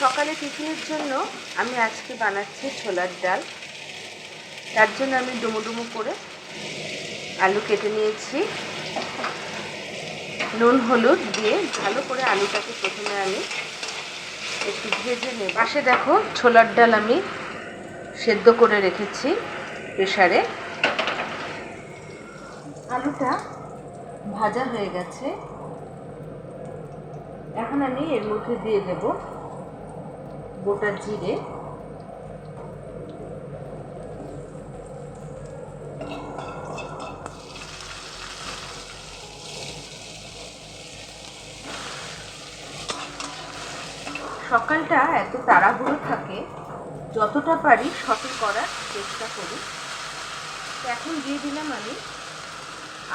সকালে টিফিনের জন্য আমি আজকে বানাচ্ছি ছোলার ডাল। তার জন্য আমি ডুমো ডুমো করে আলু কেটে নিয়েছি। নুন হলুদ দিয়ে ভালো করে আলুটাকে প্রথমে আমি একটু ভেজে নেব। পাশে দেখো ছোলার ডাল আমি সেদ্ধ করে রেখেছি প্রেসারে। আলুটা ভাজা হয়ে গেছে, এখন আমি এর মধ্যে দিয়ে দেব গোটা জিরে, সকালটা এত তাড়াহুড়ো থাকে, যতটা পারি সঠিক করার চেষ্টা করি। এখন দিয়ে দিলাম আমি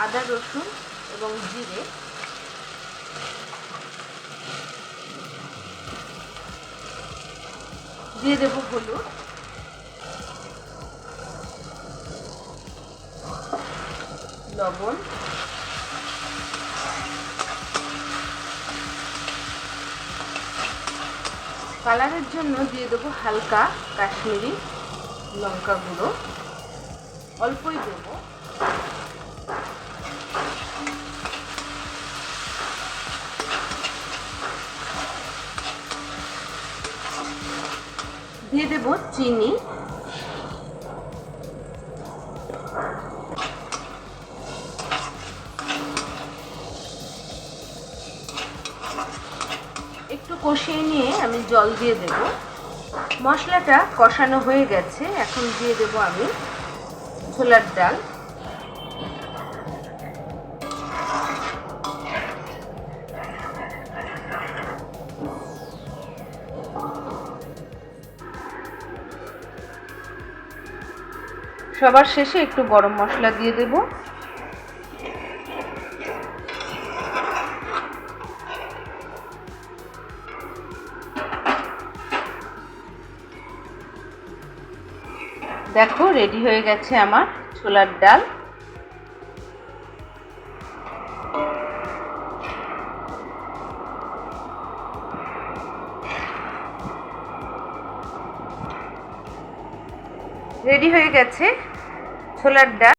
আদা রসুন এবং জিরে, দিয়ে দেব হলুদ, লবণ, কালারের জন্য দিয়ে দেবো হালকা কাশ্মীরি লঙ্কা গুঁড়ো, অল্পই দেব। দিয়ে দেব চিনি, একটু কষিয়ে নিয়ে আমি জল দিয়ে দেব। মশলাটা কষানো হয়ে গেছে, এখন দিয়ে দেব আমি ছোলার ডাল। সবার শেষে একটু গরম মশলা দিয়ে দেব। দেখো রেডি হয়ে গেছে আমার ছোলার ডাল। রেডি হয়ে গেছে ছোলার ডাল।